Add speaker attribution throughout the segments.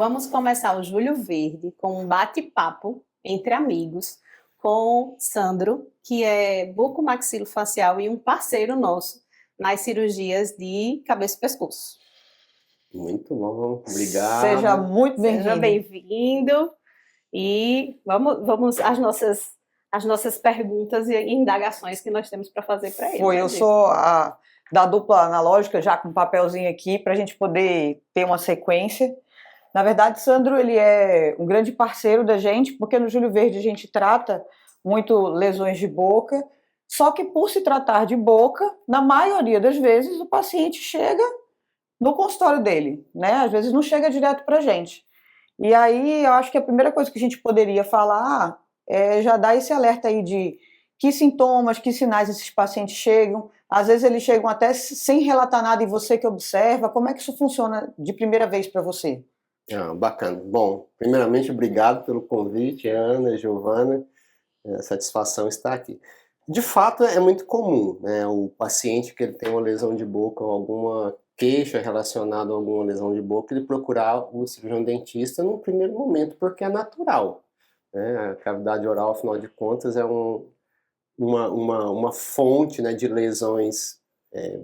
Speaker 1: vamos começar o Julho Verde com um bate-papo entre amigos com Sandro, que é bucomaxilofacial e um parceiro nosso nas cirurgias de cabeça e pescoço.
Speaker 2: Muito bom, obrigado.
Speaker 3: Seja muito
Speaker 1: Seja
Speaker 3: bem-vindo.
Speaker 1: bem-vindo e vamos às nossas perguntas e indagações que nós temos para fazer para ele.
Speaker 3: Eu sou a da dupla analógica, já com um papelzinho aqui, para a gente poder ter uma sequência. Na verdade, Sandro, ele é um grande parceiro da gente, porque no Julho Verde a gente trata muito lesões de boca, só que por se tratar de boca, na maioria das vezes o paciente chega no consultório dele, né? Às vezes não chega direto para a gente. E aí eu acho que a primeira coisa que a gente poderia falar é já dar esse alerta aí de que sintomas, que sinais esses pacientes chegam. Às vezes eles chegam até sem relatar nada e você que observa. Como é que isso funciona de primeira vez para você?
Speaker 2: Bacana. Bom, primeiramente, obrigado pelo convite, Ana, Giovana. Satisfação estar aqui. De fato, é muito comum, né? O paciente que ele tem uma lesão de boca ou alguma queixa relacionada a alguma lesão de boca, ele procurar o cirurgião dentista no primeiro momento, porque é natural, né? A cavidade oral, afinal de contas, é uma fonte, né, de lesões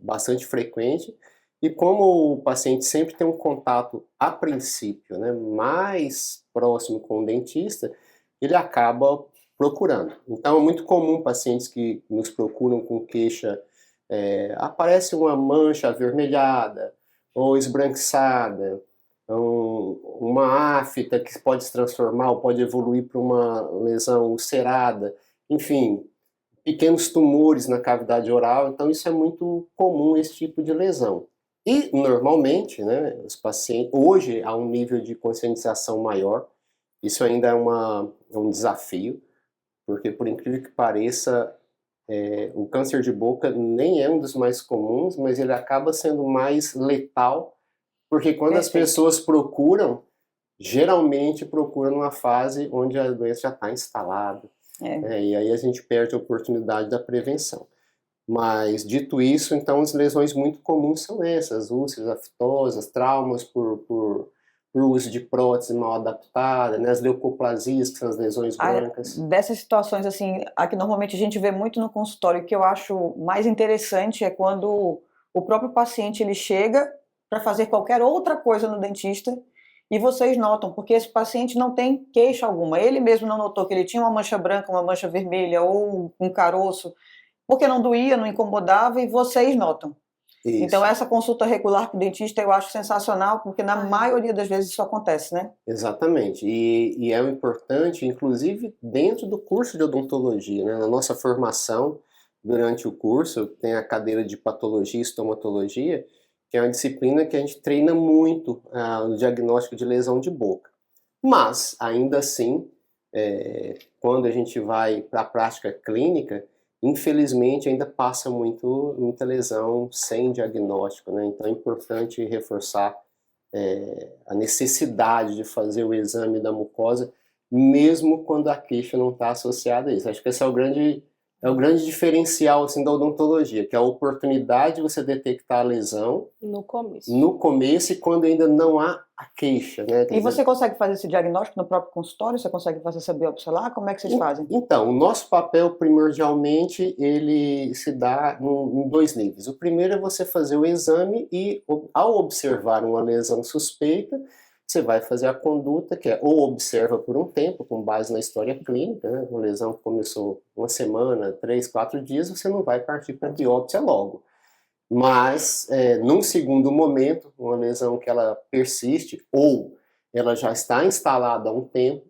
Speaker 2: bastante frequente, e como o paciente sempre tem um contato, a princípio, né, mais próximo com o dentista, ele acaba procurando. Então é muito comum pacientes que nos procuram com queixa, aparece uma mancha avermelhada ou esbranquiçada, uma afta que pode se transformar ou pode evoluir para uma lesão ulcerada, enfim, pequenos tumores na cavidade oral. Então isso é muito comum, esse tipo de lesão. E normalmente, né, os pacientes, hoje há um nível de conscientização maior, isso ainda é um desafio, porque por incrível que pareça, o câncer de boca nem é um dos mais comuns, mas ele acaba sendo mais letal, porque quando as pessoas procuram, geralmente procuram numa fase onde a doença já está instalada, e aí a gente perde a oportunidade da prevenção. Mas, dito isso, então as lesões muito comuns são essas, úlceras aftosas, traumas por uso de prótese mal adaptada, né, as leucoplasias, que são as lesões brancas.
Speaker 3: Dessas situações, assim, a que normalmente a gente vê muito no consultório, que eu acho mais interessante é quando o próprio paciente ele chega para fazer qualquer outra coisa no dentista e vocês notam, porque esse paciente não tem queixa alguma, ele mesmo não notou que ele tinha uma mancha branca, uma mancha vermelha ou um caroço, porque não doía, não incomodava, e vocês notam. Isso. Então essa consulta regular com o dentista eu acho sensacional, porque na maioria das vezes isso acontece, né?
Speaker 2: Exatamente, e é importante, inclusive dentro do curso de odontologia, né? Na nossa formação, durante o curso, tem a cadeira de patologia e estomatologia, que é uma disciplina que a gente treina muito o diagnóstico de lesão de boca. Mas, ainda assim, quando a gente vai para a prática clínica, infelizmente ainda passa muita lesão sem diagnóstico, né? Então é importante reforçar a necessidade de fazer o exame da mucosa, mesmo quando a queixa não está associada a isso. Acho que esse é o grande diferencial assim, da odontologia, que é a oportunidade de você detectar a lesão no começo e quando ainda não há a queixa, né?
Speaker 3: E você consegue fazer esse diagnóstico no próprio consultório? Você consegue fazer essa biópsia lá? Como é que vocês fazem?
Speaker 2: Então, o nosso papel, primordialmente, ele se dá em dois níveis. O primeiro é você fazer o exame e, ao observar uma lesão suspeita, você vai fazer a conduta, que é ou observa por um tempo, com base na história clínica, né? Uma lesão que começou uma semana, 3, 4 dias, você não vai partir para a biópsia logo. Mas, num segundo momento, uma lesão que ela persiste ou ela já está instalada há um tempo,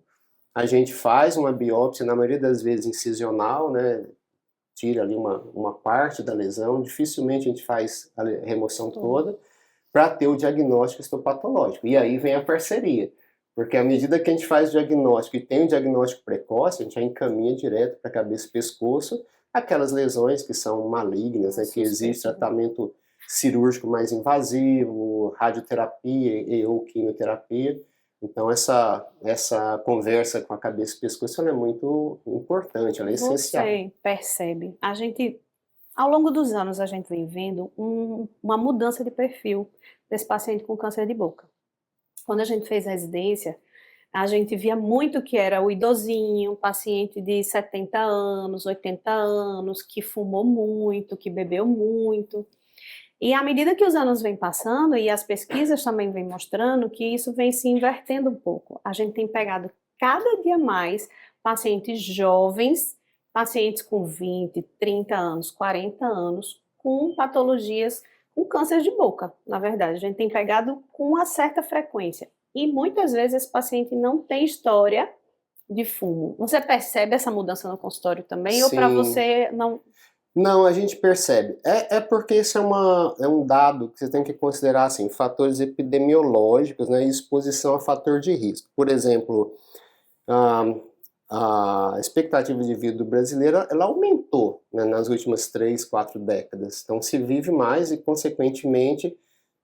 Speaker 2: a gente faz uma biópsia, na maioria das vezes incisional, né? Tira ali uma parte da lesão, dificilmente a gente faz a remoção toda, para ter o diagnóstico histopatológico. E aí vem a parceria, porque à medida que a gente faz o diagnóstico e tem o diagnóstico precoce, a gente já encaminha direto para a cabeça e pescoço aquelas lesões que são malignas, né, que existe tratamento cirúrgico mais invasivo, radioterapia e ou quimioterapia. Então essa conversa com a cabeça e pescoço ela é muito importante, ela é essencial.
Speaker 1: Você percebe, ao longo dos anos a gente vem vendo uma mudança de perfil desse paciente com câncer de boca. quando a gente fez residência, a gente via muito que era o idosinho, um paciente de 70 anos, 80 anos, que fumou muito, que bebeu muito. E à medida que os anos vêm passando, e as pesquisas também vêm mostrando que isso vem se invertendo um pouco. A gente tem pegado cada dia mais pacientes jovens, pacientes com 20, 30 anos, 40 anos, com patologias, com câncer de boca, na verdade. A gente tem pegado com uma certa frequência. E muitas vezes esse paciente não tem história de fumo. Você percebe essa mudança no consultório também? Ou para
Speaker 2: Sim.
Speaker 1: você não...
Speaker 2: Não, a gente percebe. É porque isso é um dado que você tem que considerar assim, fatores epidemiológicos, né, e exposição a fator de risco. Por exemplo, a expectativa de vida do brasileiro ela aumentou, né, nas últimas 3, 4 décadas. Então se vive mais e, consequentemente,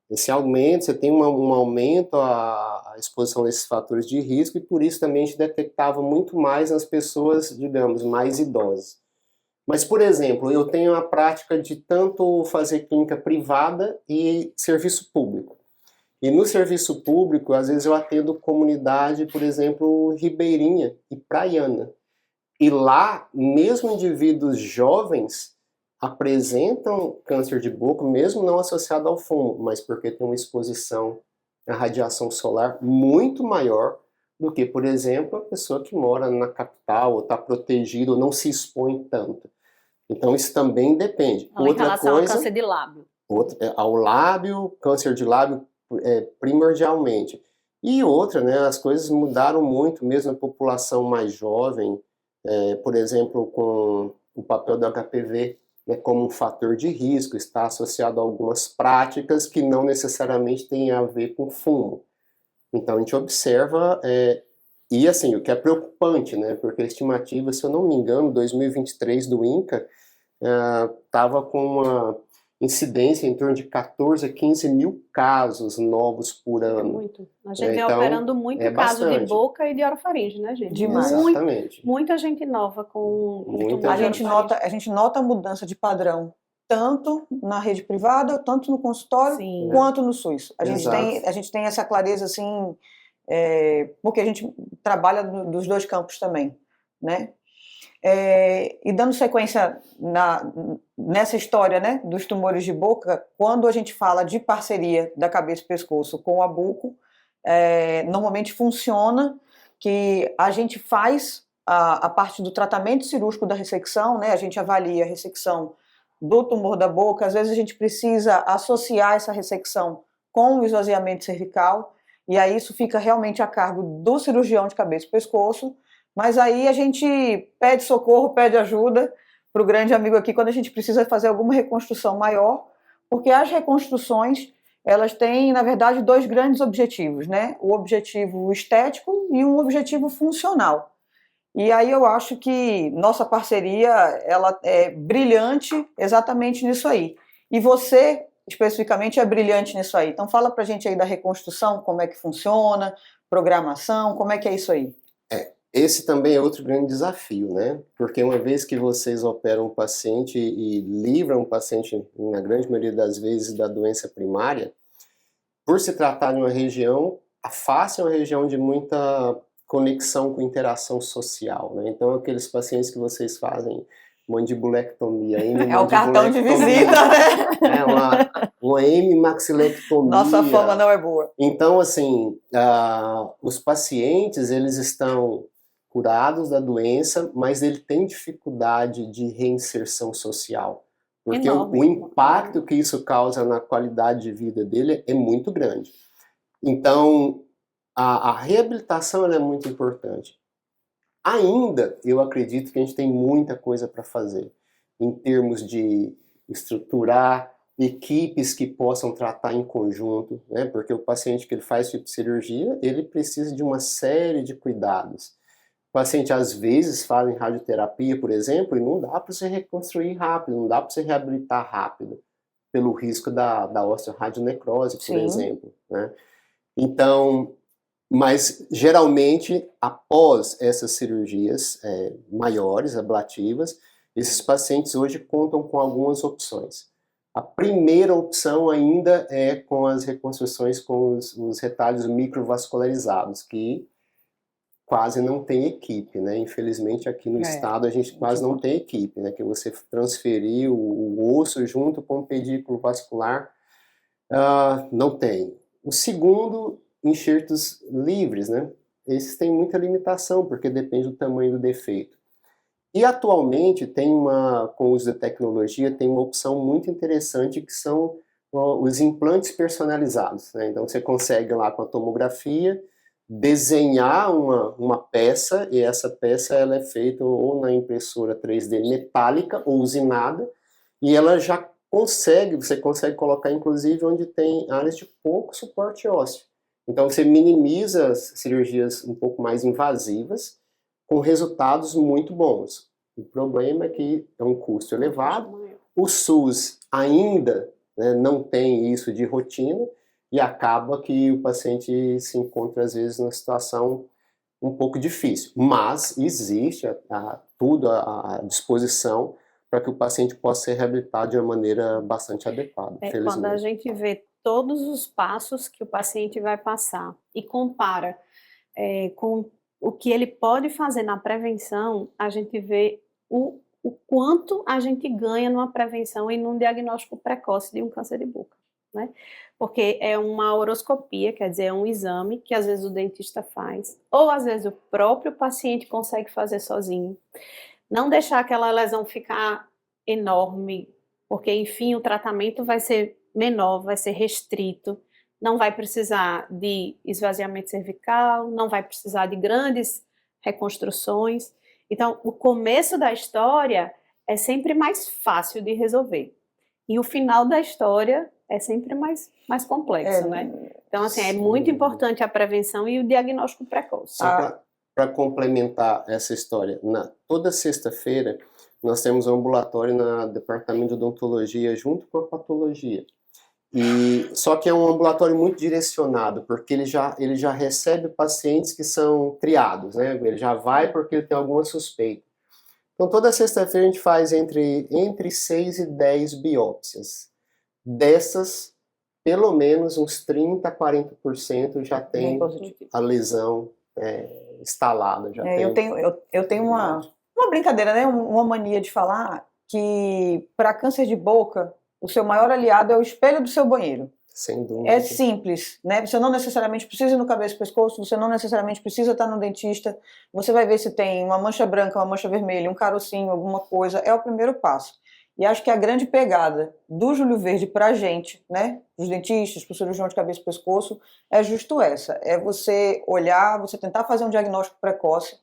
Speaker 2: esse aumento, você tem um aumento à exposição a esses fatores de risco, e por isso também a gente detectava muito mais nas pessoas, digamos, mais idosas. Mas, por exemplo, eu tenho a prática de tanto fazer clínica privada e serviço público. E no serviço público, às vezes eu atendo comunidade, por exemplo, ribeirinha e praiana. E lá, mesmo indivíduos jovens apresentam câncer de boca, mesmo não associado ao fumo, mas porque tem uma exposição à radiação solar muito maior do que, por exemplo, a pessoa que mora na capital, ou está protegida, ou não se expõe tanto. Então isso também depende.
Speaker 1: Em relação ao câncer de lábio.
Speaker 2: Ao lábio, câncer de lábio primordialmente. E outra, né, as coisas mudaram muito, mesmo na população mais jovem, por exemplo, com o papel do HPV, né, como um fator de risco, está associado a algumas práticas que não necessariamente têm a ver com fumo. Então a gente observa, e assim, o que é preocupante, né, porque a estimativa, se eu não me engano, 2023 do INCA, estava com uma incidência em torno de 14 a 15 mil casos novos por ano.
Speaker 1: Muito. A gente vem
Speaker 2: Então,
Speaker 1: operando muito caso de boca e de orofaringe, né, gente?
Speaker 3: Demais.
Speaker 2: Exatamente.
Speaker 1: Muita gente nova com
Speaker 3: a gente nota a mudança de padrão, tanto na rede privada, tanto no consultório,
Speaker 1: Sim,
Speaker 3: quanto no SUS. A gente tem essa clareza, assim, porque a gente trabalha dos dois campos também, né? E dando sequência nessa história, né, dos tumores de boca, quando a gente fala de parceria da cabeça e pescoço com a buco, normalmente funciona que a gente faz a parte do tratamento cirúrgico da ressecção, né, a gente avalia a ressecção do tumor da boca, às vezes a gente precisa associar essa ressecção com o esvaziamento cervical, e aí isso fica realmente a cargo do cirurgião de cabeça e pescoço. Mas aí a gente pede socorro, pede ajuda para o grande amigo aqui quando a gente precisa fazer alguma reconstrução maior, porque as reconstruções, elas têm, na verdade, dois grandes objetivos, né? O objetivo estético e um objetivo funcional. E aí eu acho que nossa parceria, ela é brilhante exatamente nisso aí. E você, especificamente, é brilhante nisso aí. Então fala para a gente aí da reconstrução, como é que funciona, programação, como é que é isso aí?
Speaker 2: Esse também é outro grande desafio, né? Porque uma vez que vocês operam um paciente e livram um paciente, na grande maioria das vezes, da doença primária, por se tratar de uma região, a face é uma região de muita conexão com interação social, né? Então, aqueles pacientes que vocês fazem mandibulectomia,
Speaker 3: é o cartão de visita, né?
Speaker 2: Uma hemimaxilectomia.
Speaker 3: Nossa fama não é boa.
Speaker 2: Então, assim, os pacientes, eles estão curados da doença, mas ele tem dificuldade de reinserção social. Porque o impacto que isso causa na qualidade de vida dele é muito grande. Então, a reabilitação ela é muito importante. Ainda, eu acredito que a gente tem muita coisa para fazer, em termos de estruturar equipes que possam tratar em conjunto, né? Porque o paciente que ele faz tipo de cirurgia, ele precisa de uma série de cuidados. O paciente, às vezes, faz em radioterapia, por exemplo, e não dá para você reconstruir rápido, não dá para você reabilitar rápido, pelo risco da osteoradionecrose, por exemplo, né? Então, mas, geralmente, após essas cirurgias maiores, ablativas, esses pacientes hoje contam com algumas opções. A primeira opção ainda é com as reconstruções com os retalhos microvascularizados, que quase não tem equipe, né? Infelizmente aqui no estado a gente quase não tem equipe, né? Que você transferir o osso junto com o pedículo vascular, não tem. O segundo, enxertos livres, né? Esses têm muita limitação, porque depende do tamanho do defeito. E atualmente com o uso da tecnologia, tem uma opção muito interessante que são os implantes personalizados, né? Então você consegue lá com a tomografia desenhar uma peça, e essa peça ela é feita ou na impressora 3D metálica ou usinada, e ela já você consegue colocar inclusive onde tem áreas de pouco suporte ósseo. Então você minimiza as cirurgias um pouco mais invasivas, com resultados muito bons. O problema é que é um custo elevado, o SUS ainda, né, não tem isso de rotina, e acaba que o paciente se encontra às vezes numa situação um pouco difícil. Mas existe tudo à disposição para que o paciente possa ser reabilitado de uma maneira bastante adequada,
Speaker 1: Quando a gente vê todos os passos que o paciente vai passar e compara com o que ele pode fazer na prevenção, a gente vê o quanto a gente ganha numa prevenção e num diagnóstico precoce de um câncer de boca, né? Porque é uma horoscopia, quer dizer, é um exame que às vezes o dentista faz, ou às vezes o próprio paciente consegue fazer sozinho. Não deixar aquela lesão ficar enorme, porque, enfim, o tratamento vai ser menor, vai ser restrito, não vai precisar de esvaziamento cervical, não vai precisar de grandes reconstruções. Então, o começo da história é sempre mais fácil de resolver. E o final da história é sempre mais complexo, né? Então, assim, é muito importante a prevenção e o diagnóstico precoce.
Speaker 2: Só para complementar essa história, toda sexta-feira nós temos um ambulatório no departamento de odontologia junto com a patologia. Só que é um ambulatório muito direcionado, porque ele já recebe pacientes que são triados, né? Ele já vai porque ele tem alguma suspeita. Então, toda sexta-feira a gente faz entre 6 e 10 biópsias. Dessas, pelo menos uns 30% a 40% já tem a lesão instalada.
Speaker 3: Eu tenho uma brincadeira, né? Uma mania de falar que para câncer de boca, o seu maior aliado é o espelho do seu banheiro.
Speaker 2: Sem dúvida.
Speaker 3: É simples, né? Você não necessariamente precisa ir no cabeça e pescoço, você não necessariamente precisa estar no dentista. Você vai ver se tem uma mancha branca, uma mancha vermelha, um carocinho, alguma coisa. É o primeiro passo. E acho que a grande pegada do Júlio Verde para a gente, né? Os dentistas, para o cirurgião de cabeça e pescoço, é justo essa. É você olhar, você tentar fazer um diagnóstico precoce,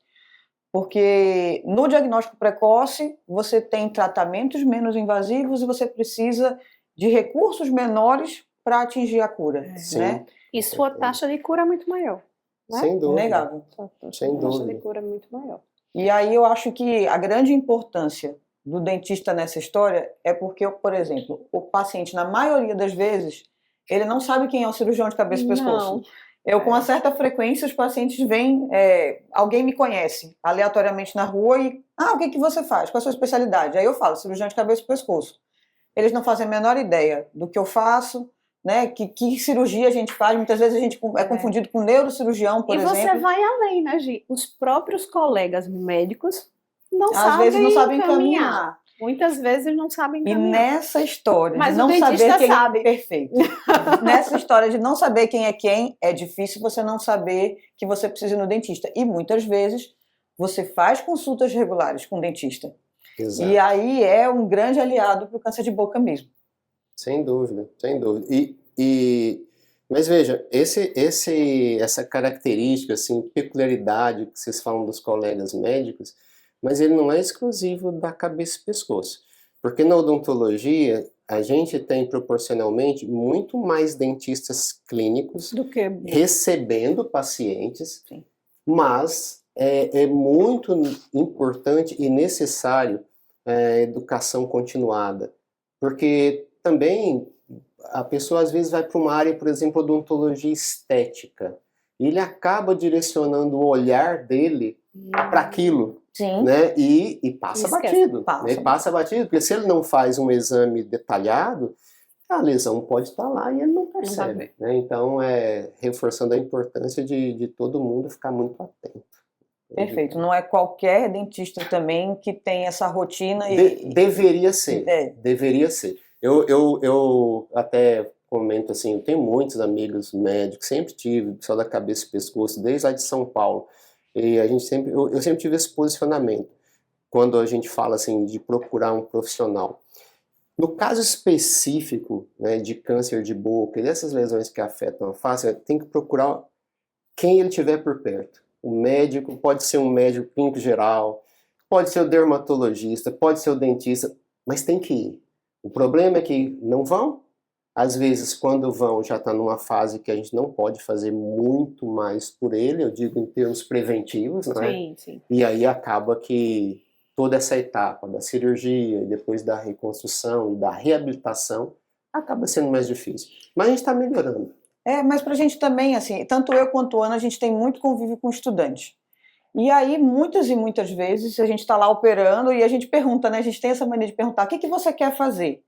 Speaker 3: porque no diagnóstico precoce você tem tratamentos menos invasivos e você precisa de recursos menores para atingir a cura, né?
Speaker 1: E sua taxa de cura é muito maior, né?
Speaker 2: Sem dúvida.
Speaker 3: Inegável.
Speaker 2: Sem dúvida.
Speaker 1: A taxa de cura é muito maior.
Speaker 3: E aí eu acho que a grande importância do dentista nessa história é porque, por exemplo, o paciente, na maioria das vezes, ele não sabe quem é o cirurgião de cabeça e pescoço. Com uma certa frequência, os pacientes vêm, alguém me conhece aleatoriamente na rua e, o que você faz? Qual é a sua especialidade? Aí eu falo, cirurgião de cabeça e pescoço. Eles não fazem a menor ideia do que eu faço, né? Que cirurgia a gente faz. Muitas vezes a gente é confundido com neurocirurgião, por exemplo.
Speaker 1: E você vai além, né, Gi? Os próprios colegas médicos
Speaker 3: às vezes não sabem caminhar.
Speaker 1: Muitas vezes não sabem caminhar.
Speaker 3: E nessa história
Speaker 1: Mas
Speaker 3: de não saber quem
Speaker 1: sabe.
Speaker 3: Perfeito. Nessa história de não saber quem, é difícil você não saber que você precisa ir no dentista. E muitas vezes você faz consultas regulares com o dentista.
Speaker 2: Exato.
Speaker 3: E aí é um grande aliado para o câncer de boca mesmo.
Speaker 2: Sem dúvida, sem dúvida. Mas veja, essa característica, assim, peculiaridade que vocês falam dos colegas médicos, mas ele não é exclusivo da cabeça e pescoço. Porque na odontologia, a gente tem proporcionalmente muito mais dentistas clínicos
Speaker 1: do que
Speaker 2: recebendo pacientes, sim, mas é muito importante e necessário a educação continuada. Porque também a pessoa às vezes vai para uma área, por exemplo, odontologia estética, e ele acaba direcionando o olhar dele para aquilo,
Speaker 3: Sim.
Speaker 2: né? E passa
Speaker 1: Esquece.
Speaker 2: batido.
Speaker 3: Passa.
Speaker 2: Né? Passa batido, porque se ele não faz um exame detalhado, a lesão pode estar lá e ele não percebe. Né? Então, reforçando a importância de todo mundo ficar muito atento.
Speaker 3: Perfeito. Não é qualquer dentista também que tem essa rotina.
Speaker 2: Deveria ser. Deveria ser. Eu até comento assim, eu tenho muitos amigos médicos, sempre tive, pessoal da cabeça e pescoço, desde lá de São Paulo. E eu sempre tive esse posicionamento, quando a gente fala assim, de procurar um profissional. No caso específico, né, de câncer de boca e dessas lesões que afetam a face, tem que procurar quem ele tiver por perto. O médico pode ser um médico clínico geral, pode ser o dermatologista, pode ser o dentista, mas tem que ir. O problema é que não vão. Às vezes, quando vão, já está numa fase que a gente não pode fazer muito mais por ele, eu digo em termos preventivos, né?
Speaker 1: Sim, sim.
Speaker 2: E aí acaba que toda essa etapa da cirurgia, e depois da reconstrução e da reabilitação, acaba sendo mais difícil. Mas a gente está melhorando.
Speaker 3: Mas pra gente também, assim, tanto eu quanto a Ana, a gente tem muito convívio com estudante. E aí, muitas e muitas vezes, a gente está lá operando e a gente pergunta, né? A gente tem essa mania de perguntar, o que você quer fazer?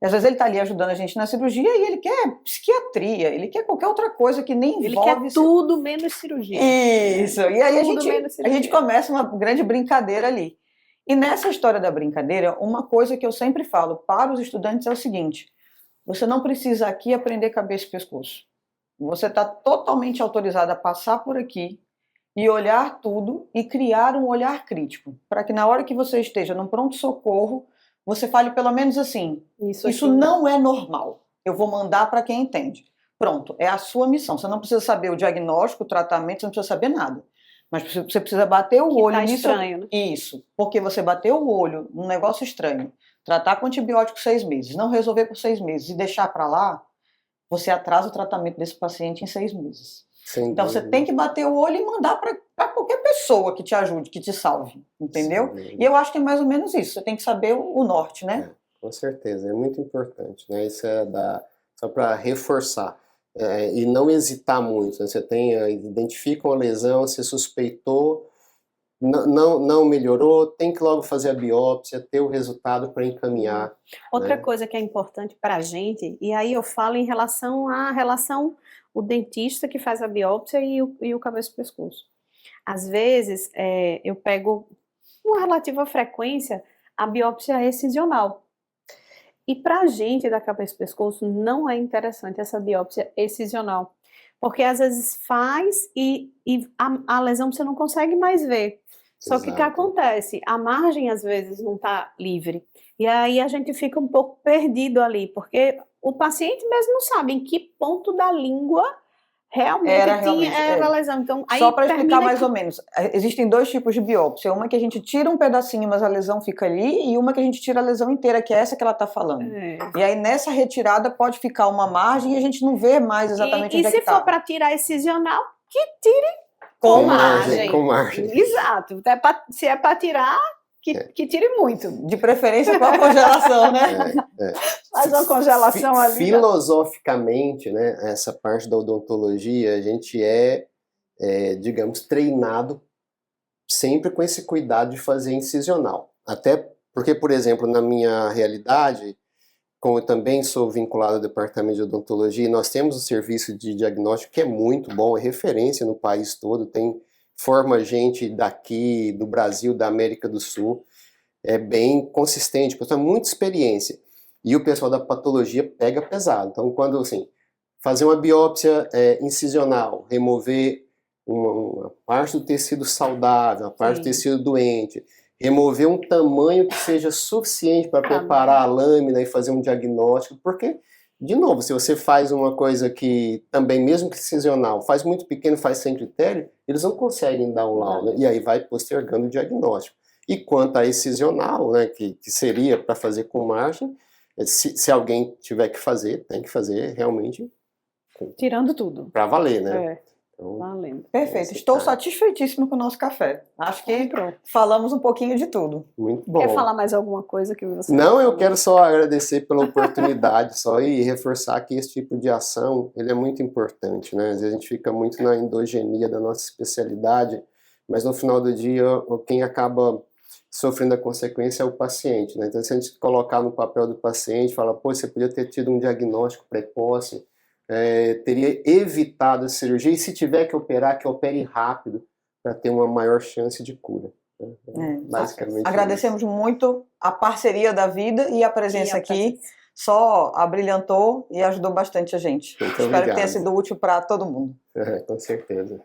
Speaker 3: E às vezes ele está ali ajudando a gente na cirurgia e ele quer psiquiatria, ele quer qualquer outra coisa que nem envolve...
Speaker 1: Ele quer tudo menos cirurgia.
Speaker 3: Isso, e aí a gente
Speaker 1: cirurgia.
Speaker 3: começa uma grande brincadeira ali. E nessa história da brincadeira, uma coisa que eu sempre falo para os estudantes é o seguinte, você não precisa aqui aprender cabeça e pescoço. Você está totalmente autorizado a passar por aqui e olhar tudo e criar um olhar crítico, para que na hora que você esteja num pronto-socorro, você fale pelo menos assim, isso não é normal, eu vou mandar para quem entende. Pronto, é a sua missão, você não precisa saber o diagnóstico, o tratamento, você não precisa saber nada. Mas você precisa bater o olho nisso.
Speaker 1: Estranho, né?
Speaker 3: Isso, porque você bateu o olho num negócio estranho, tratar com antibiótico 6 meses, não resolver por 6 meses e deixar para lá, você atrasa o tratamento desse paciente em 6 meses. Então você tem que bater o olho e mandar para qualquer pessoa que te ajude, que te salve, entendeu? E eu acho que é mais ou menos isso, você tem que saber o norte, né?
Speaker 2: Com certeza, é muito importante, né? Isso só para reforçar. E não hesitar muito, né? Você identifica uma lesão, você suspeitou, não melhorou, tem que logo fazer a biópsia, ter o resultado para encaminhar.
Speaker 1: Outra coisa que é importante para a gente, e aí eu falo em relação o dentista que faz a biópsia e o cabeça e pescoço. Às vezes, eu pego com relativa frequência a biópsia excisional. E para a gente da cabeça e pescoço não é interessante essa biópsia excisional, porque às vezes faz e a lesão você não consegue mais ver. Só que o que acontece? A margem às vezes não está livre. E aí a gente fica um pouco perdido ali, porque o paciente mesmo não sabe em que ponto da língua realmente era a lesão. Então, aí
Speaker 3: só para explicar mais ou menos, existem 2 tipos de biópsia. Uma que a gente tira um pedacinho, mas a lesão fica ali, e uma que a gente tira a lesão inteira, que é essa que ela está falando. E aí nessa retirada pode ficar uma margem e a gente não vê mais exatamente onde é que está.
Speaker 1: E se for para tirar excisional, que tire
Speaker 2: com margem. Com margem.
Speaker 1: Exato. Se é para tirar, que tire muito.
Speaker 3: De preferência com a congelação, né?
Speaker 1: Faz uma congelação ali.
Speaker 2: Filosoficamente, né, essa parte da odontologia, a gente digamos, treinado sempre com esse cuidado de fazer incisional. Até porque, por exemplo, na minha realidade, como eu também sou vinculado ao departamento de odontologia, nós temos um serviço de diagnóstico que é muito bom, é referência no país todo, forma gente daqui, do Brasil, da América do Sul, é bem consistente, pessoal, muita experiência. E o pessoal da patologia pega pesado. Então, quando, assim, fazer uma biópsia incisional, remover uma parte do tecido saudável, uma parte do tecido doente, remover um tamanho que seja suficiente para preparar a lâmina e fazer um diagnóstico, porque, de novo, se você faz uma coisa que também, mesmo que incisional, faz muito pequeno, faz sem critério, eles não conseguem dar um laudo, e aí vai postergando o diagnóstico. E quanto a incisional, né, que seria para fazer com margem, se alguém tiver que fazer, tem que fazer realmente...
Speaker 1: Tirando tudo.
Speaker 2: Para valer, né?
Speaker 1: Então, valendo.
Speaker 3: Perfeito, estou satisfeitíssimo com o nosso café. Acho que falamos um pouquinho de tudo.
Speaker 2: Muito bom.
Speaker 1: Quer falar mais alguma coisa que você...
Speaker 2: Não, eu quero só agradecer pela oportunidade, e reforçar que esse tipo de ação, ele é muito importante, né? Às vezes a gente fica muito na endogenia da nossa especialidade, mas no final do dia, quem acaba sofrendo a consequência é o paciente, né? Então, se a gente colocar no papel do paciente, falar, pô, você podia ter tido um diagnóstico precoce, teria evitado a cirurgia, e se tiver que operar, que opere rápido, para ter uma maior chance de cura. Basicamente.
Speaker 3: Agradecemos muito a parceria da vida e a presença aqui. Só abrilhantou e ajudou bastante a gente.
Speaker 2: Muito
Speaker 3: Espero
Speaker 2: obrigado.
Speaker 3: que tenha sido útil para todo mundo.
Speaker 2: Com certeza.